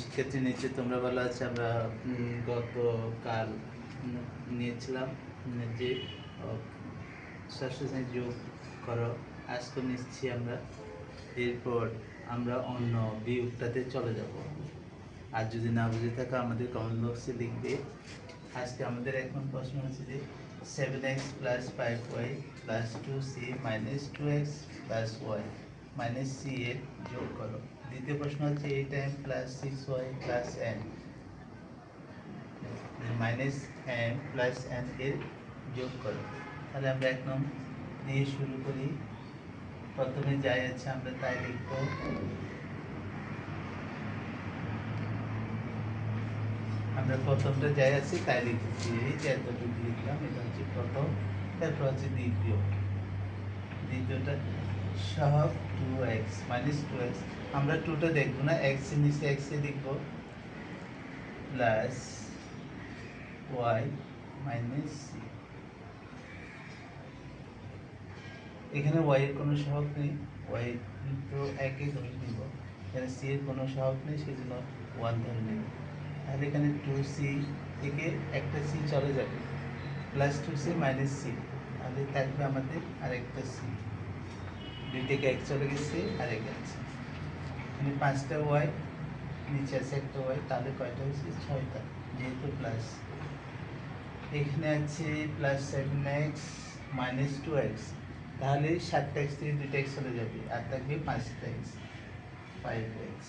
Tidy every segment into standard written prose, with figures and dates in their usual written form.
শিক্ষার্থী নিচ্ছে তোমরা ভালো আছে। আমরা গতকাল নিয়েছিলাম যে ষষ্ঠ যোগ করো, আজকে নিচ্ছি আমরা। এরপর আমরা অন্য বিয়োগটাতে চলে যাব। আর যদি না বুঝে থাকো আমাদের কমেন্ট বক্সে লিখবে। আজকে আমাদের এখন প্রশ্ন হচ্ছে যে 7x plus 5y plus 2c minus 2x plus y minus c এর যোগ করো। দ্বিতীয় প্রশ্ন হচ্ছে 8m plus 6y plus n minus m plus n এর যোগ করো। তাহলে আমরা এক নম্বর দিয়ে শুরু করি। প্রথমে যাই আছে আমরা তাই লিখব। আমরা প্রথমটা যাই আছি তাই লিখেছি, এই যে এতটুকু লিখলাম, এটা হচ্ছে প্রথম। তারপর হচ্ছে দ্বিতীয়টা সহগ 2x মাইনাস 2x, আমরা 2টা দেখবো না, x এর নিচে x এ লিখবো, প্লাস y মাইনাস c। এখানে y এর কোনো সহগ নেই, y তো একই ধরে নিব। এখানে c এর কোনো সহগ নেই, সেজন্য 1 ধরে নিব। তাহলে এখানে 2c থেকে একটা c চলে যাবে, প্লাস 2c মাইনাস c, তাহলে থাকবে আমাদের আরেকটা c। 2 থেকে 1 চলে গেছে, আরেক আছে। এখানে 5টা y, নিচে আছে একটা y, তাহলে কয়টা হয়েছে? 6টা, যেহেতু প্লাস। এখানে আছে প্লাস 7x মাইনাস 2x, তাহলে 7টা x থেকে 2টা x চলে যাবে, আর থাকবে 5টা x, 5x।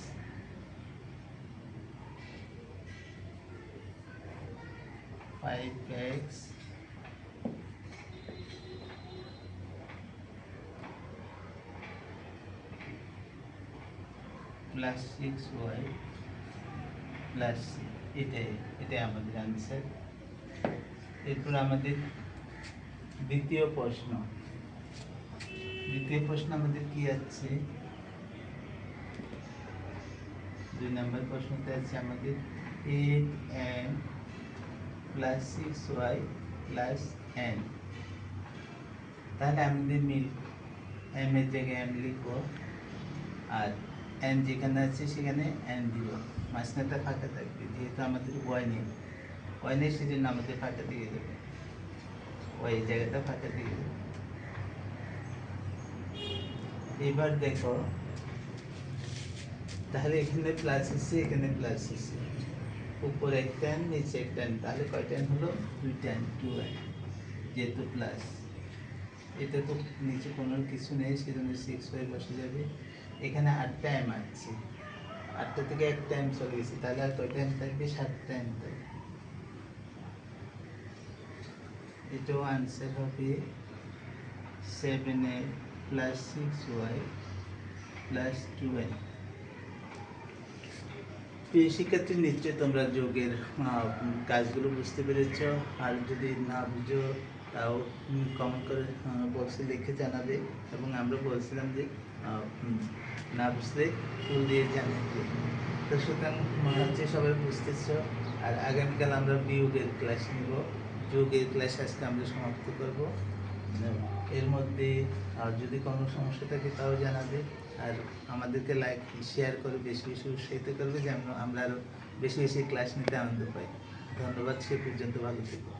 Plus 6y plus c, এটাই আমাদের আনসার। এরপর আমাদের দ্বিতীয় প্রশ্ন আমাদের কি আছে? 2 নম্বর প্রশ্নতে আছে আমাদের 8m plus 6y plus n। তাহলে আমাদের মিল, m এর জায়গায় m লিখবো, আর n যেখানে আছে সেখানে n দিব। মাঝখানটা ফাঁকা থাকবে, যেহেতু আমাদের y নেই সেজন্য আমাদের ফাঁকা দিয়ে দেবে, y এই জায়গাটা ফাঁকা দিয়ে দেবে। এবার দেখো, তাহলে এখানে প্লাস এসে এখানে প্লাস এসে, উপরে একটা n নিচে একটা n, তাহলে কয়টা n হলো? 2টা n, 2n, যেহেতু প্লাস। এটা তো নিচে কোনো কিছু নেই, সেজন্য 6y বসে যাবে। এখানে 8টা m আছে, 8টা থেকে একটা m চলে গেছে, তাহলে আর কয়টা m থাকবে? 7টা m থাকবে। এটাও আনসার হবে 7a plus 6y plus 2n। প্রিয় শিক্ষার্থী, নিশ্চয় তোমরা যোগের কাজগুলো বুঝতে পেরেছ। আর যদি না বুঝো তাও কমেন্ট করে বক্সে লিখে জানাবে। এবং আমরা বলছিলাম যে না বুঝলে ফুল দিয়ে জানাবে। তো সুতরাং মনে হচ্ছে সবাই বুঝতেছ। আর আগামীকাল আমরা বিয়োগের ক্লাস নিব, যোগের ক্লাস আজকে আমরা সমাপ্ত করব। এর মধ্যে আর যদি কোনো সমস্যা থাকে তাও জানাবে। আর আমাদেরকে লাইক শেয়ার করে বেশি বেশি উৎসাহিত করবে, যেন আমরা আরও বেশি বেশি ক্লাস নিতে আনন্দ পাই। ধন্যবাদ, সে পর্যন্ত ভালো থেকো।